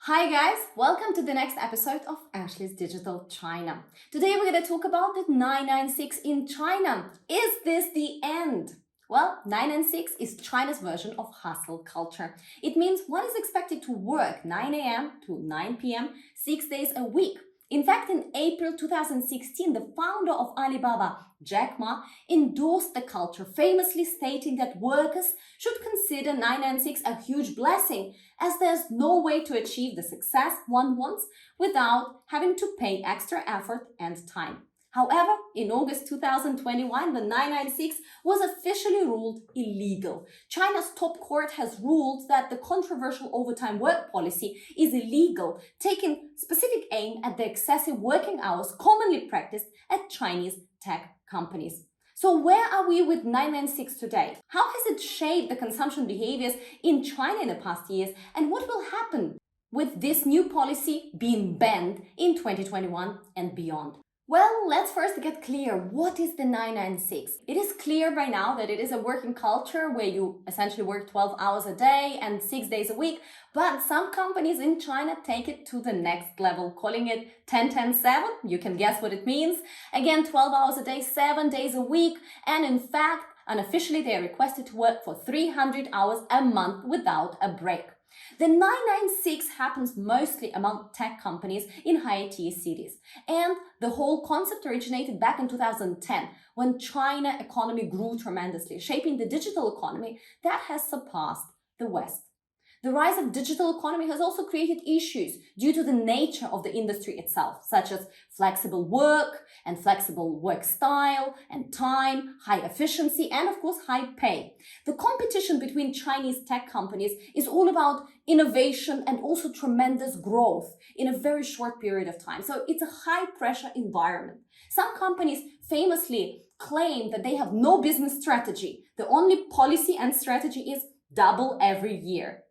Hi guys, welcome to the next episode of Ashley's Digital China. Today we're going to talk about the 996 in China. Is this the end? Well, 996 is China's version of hustle culture. It means one is expected to work 9 a.m. to 9 p.m. 6 days a week. In fact, in April 2016, the founder of Alibaba, Jack Ma, endorsed the culture, famously stating that workers should consider 996 a huge blessing, as there's no way to achieve the success one wants without having to pay extra effort and time. However, in August 2021, the 996 was officially ruled illegal. China's top court has ruled that the controversial overtime work policy is illegal, taking specific aim at the excessive working hours commonly practiced at Chinese tech companies. So where are we with 996 today? How has it shaped the consumption behaviors in China in the past years? And what will happen with this new policy being banned in 2021 and beyond? Well, let's first get clear. What is the 996? It is clear by now that it is a working culture where you essentially work 12 hours a day and 6 days a week. But some companies in China take it to the next level, calling it 10-10-7. You can guess what it means. Again, 12 hours a day, 7 days a week. And in fact, unofficially, they are requested to work for 300 hours a month without a break. The 996 happens mostly among tech companies in higher tier cities. And the whole concept originated back in 2010, when China economy grew tremendously, shaping the digital economy that has surpassed the West. The rise of digital economy has also created issues due to the nature of the industry itself, such as flexible work and flexible work style and time, high efficiency, and of course, high pay. The competition between Chinese tech companies is all about innovation and also tremendous growth in a very short period of time. So it's a high pressure environment. Some companies famously claim that they have no business strategy. The only policy and strategy is double every year.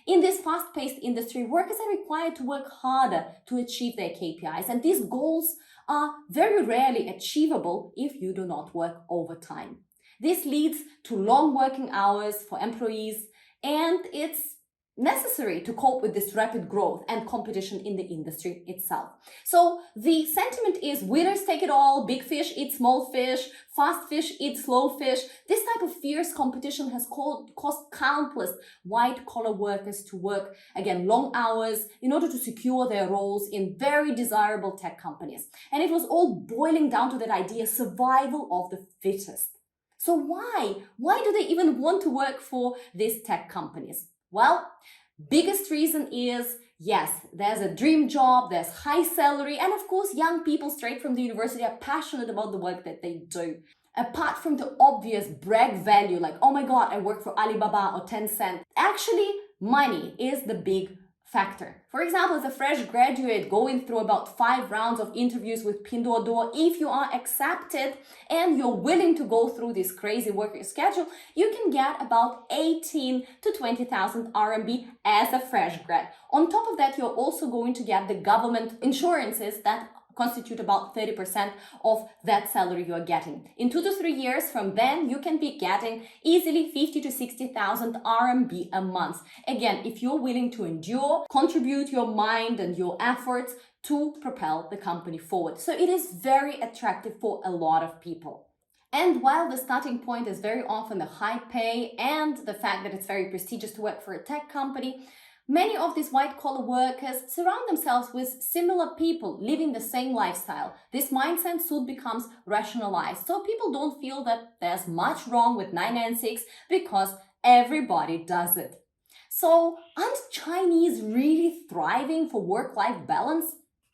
In this fast-paced industry, workers are required to work harder to achieve their KPIs, and these goals are very rarely achievable if you do not work overtime. This leads to long working hours for employees, and it's necessary to cope with this rapid growth and competition in the industry itself. So the sentiment is winners take it all, big fish eat small fish, fast fish eat slow fish. This type of fierce competition has caused countless white-collar workers to work, again, long hours in order to secure their roles in very desirable tech companies. And it was all boiling down to that idea, survival of the fittest. So why? Why do they even want to work for these tech companies? Well, biggest reason is, yes, there's a dream job, there's high salary, and of course, young people straight from the university are passionate about the work that they do. Apart from the obvious brag value, like, oh my God, I work for Alibaba or Tencent, actually, money is the big factor. For example, as a fresh graduate going through about 5 rounds of interviews with Pinduoduo, if you are accepted and you're willing to go through this crazy working schedule, you can get about 18 to 20,000 RMB as a fresh grad. On top of that, you're also going to get the government insurances that constitute about 30% of that salary you are getting. In 2 to 3 years from then, you can be getting easily 50 to 60,000 RMB a month. Again, if you're willing to endure, contribute your mind and your efforts to propel the company forward. So it is very attractive for a lot of people. And while the starting point is very often the high pay and the fact that it's very prestigious to work for a tech company, many of these white-collar workers surround themselves with similar people living the same lifestyle. This mindset soon becomes rationalized, so people don't feel that there's much wrong with 996 because everybody does it. So aren't Chinese really thriving for work-life balance?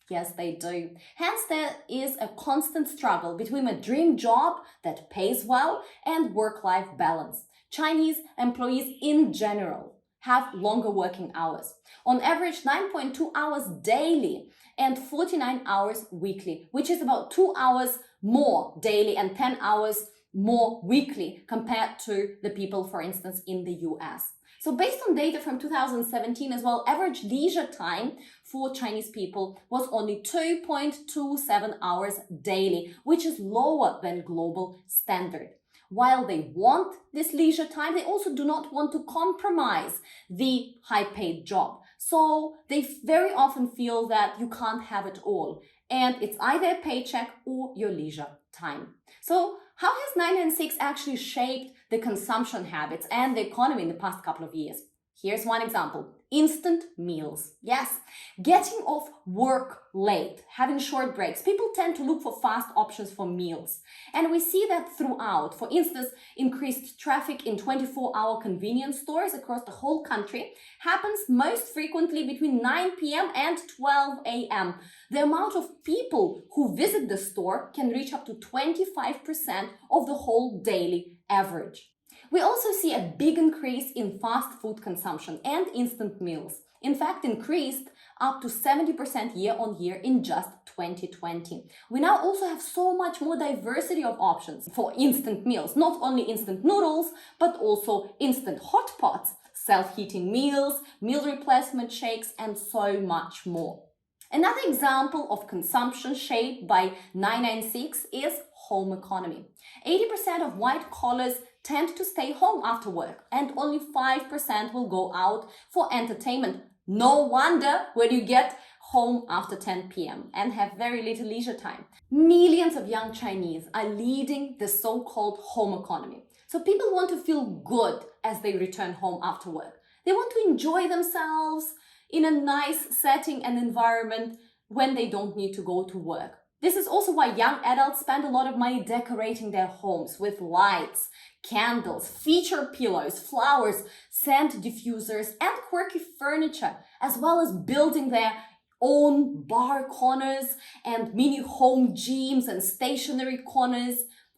Yes, they do. Hence, there is a constant struggle between a dream job that pays well and work-life balance. Chinese employees in general have longer working hours. On average, 9.2 hours daily and 49 hours weekly, which is about 2 hours more daily and 10 hours more weekly compared to the people, for instance, in the US. So based on data from 2017 as well, average leisure time for Chinese people was only 2.27 hours daily, which is lower than global standard. While they want this leisure time, they also do not want to compromise the high-paid job. So they very often feel that you can't have it all. And it's either a paycheck or your leisure time. So how has 996 actually shaped the consumption habits and the economy in the past couple of years? Here's one example. Instant meals. Yes, getting off work late, having short breaks. People tend to look for fast options for meals. And we see that throughout. For instance, increased traffic in 24-hour convenience stores across the whole country happens most frequently between 9 p.m. and 12 a.m. The amount of people who visit the store can reach up to 25% of the whole daily average. We also see a big increase in fast food consumption and instant meals. In fact, increased up to 70% year on year in just 2020. We now also have so much more diversity of options for instant meals, not only instant noodles, but also instant hot pots, self-heating meals, meal replacement shakes, and so much more. Another example of consumption shaped by 996 is home economy. 80% of white collars tend to stay home after work, and only 5% will go out for entertainment. No wonder when you get home after 10 p.m. and have very little leisure time. Millions of young Chinese are leading the so-called home economy. So people want to feel good as they return home after work. They want to enjoy themselves in a nice setting and environment when they don't need to go to work. This is also why young adults spend a lot of money decorating their homes with lights, candles, feature pillows, flowers, scent diffusers, and quirky furniture, as well as building their own bar corners and mini home gyms and stationery corners.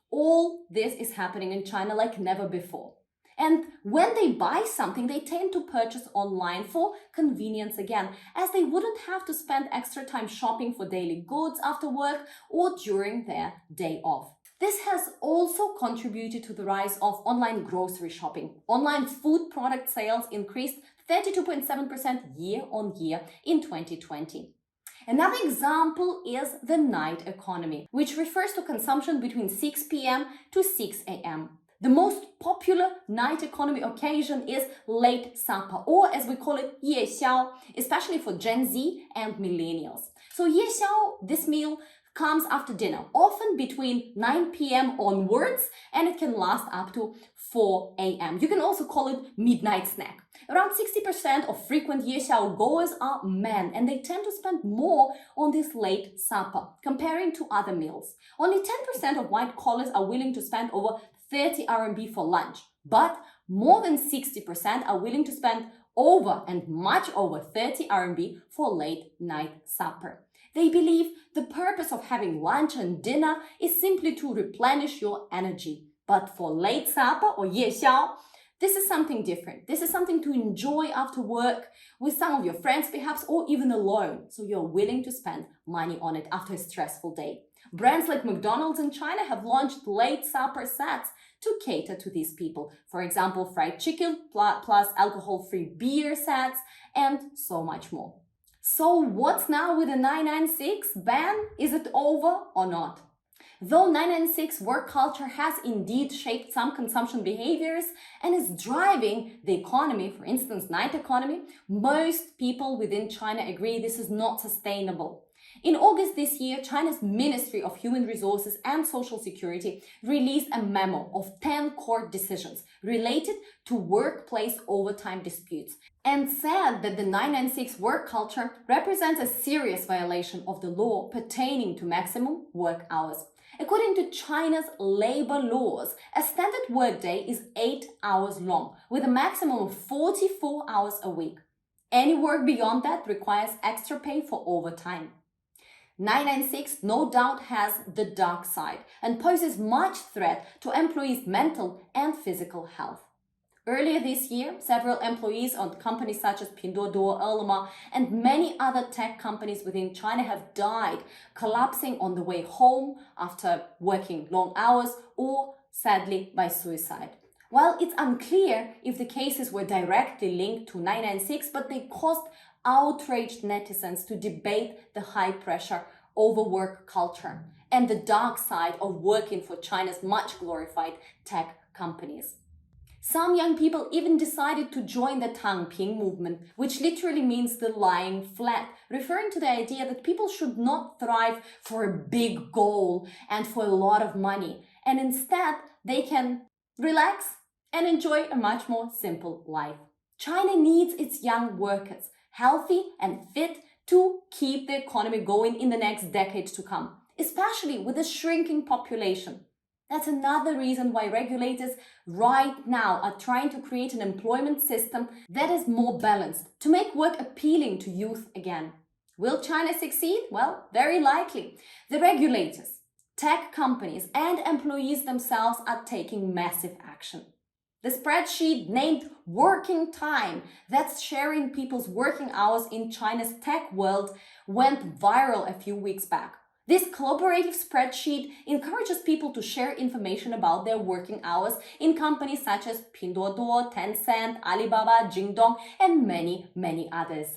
All this is happening in China like never before. And when they buy something, they tend to purchase online for convenience again, as they wouldn't have to spend extra time shopping for daily goods after work or during their day off. This has also contributed to the rise of online grocery shopping. Online food product sales increased 32.7% year on year in 2020. Another example is the night economy, which refers to consumption between 6 p.m. to 6 a.m. The most popular night economy occasion is late supper, or as we call it, 夜宵, especially for Gen Z and millennials. So 夜宵, this meal comes after dinner, often between 9 p.m. onwards, and it can last up to 4 a.m. You can also call it midnight snack. Around 60% of frequent 夜宵 goers are men, and they tend to spend more on this late supper comparing to other meals. Only 10% of white collars are willing to spend over 30 RMB for lunch, but more than 60% are willing to spend over and much over 30 RMB for late night supper. They believe the purpose of having lunch and dinner is simply to replenish your energy. But for late supper or 夜宵, this is something different. This is something to enjoy after work with some of your friends perhaps, or even alone. So you're willing to spend money on it after a stressful day. Brands like McDonald's in China have launched late supper sets to cater to these people. For example, fried chicken plus alcohol-free beer sets and so much more. So what's now with the 996 ban? Is it over or not? Though 996 work culture has indeed shaped some consumption behaviors and is driving the economy, for instance, night economy, most people within China agree this is not sustainable. In August this year, China's Ministry of Human Resources and Social Security released a memo of 10 court decisions related to workplace overtime disputes and said that the 996 work culture represents a serious violation of the law pertaining to maximum work hours. According to China's labor laws, a standard workday is 8 hours long, with a maximum of 44 hours a week. Any work beyond that requires extra pay for overtime. 996 no doubt has the dark side and poses much threat to employees' mental and physical health. Earlier this year, several employees on companies such as Pinduoduo, Ele.me, and many other tech companies within China have died, collapsing on the way home after working long hours or, sadly, by suicide. While it's unclear if the cases were directly linked to 996, but they caused outraged netizens to debate the high pressure overwork culture and the dark side of working for China's much glorified tech companies. Some young people even decided to join the Tangping movement, which literally means the lying flat, referring to the idea that people should not thrive for a big goal and for a lot of money, and instead they can relax and enjoy a much more simple life. China needs its young workers, healthy and fit, to keep the economy going in the next decades to come, especially with a shrinking population. That's another reason why regulators right now are trying to create an employment system that is more balanced, to make work appealing to youth again. Will China succeed? Well, very likely. The regulators, tech companies, and employees themselves are taking massive action. The spreadsheet named Working Time, that's sharing people's working hours in China's tech world, went viral a few weeks back. This collaborative spreadsheet encourages people to share information about their working hours in companies such as Pinduoduo, Tencent, Alibaba, Jingdong, and many, many others.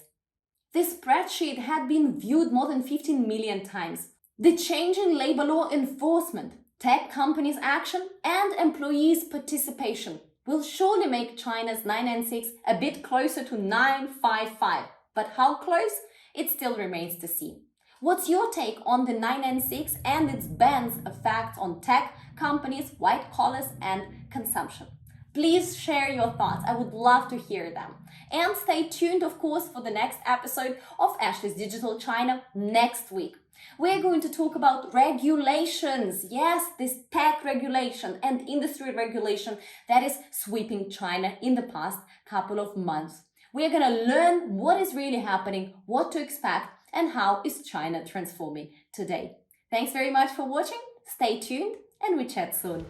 This spreadsheet had been viewed more than 15 million times. The change in labor law enforcement, tech companies' action, and employees' participation will surely make China's 996 a bit closer to 955. But how close? It still remains to see. What's your take on the 996 and its ban's effect on tech companies, white collars, and consumption? Please share your thoughts. I would love to hear them. And stay tuned, of course, for the next episode of Ashley's Digital China next week. We're going to talk about regulations. Yes, this tech regulation and industry regulation that is sweeping China in the past couple of months. We're going to learn what is really happening, what to expect, and how is China transforming today. Thanks very much for watching. Stay tuned and we chat soon.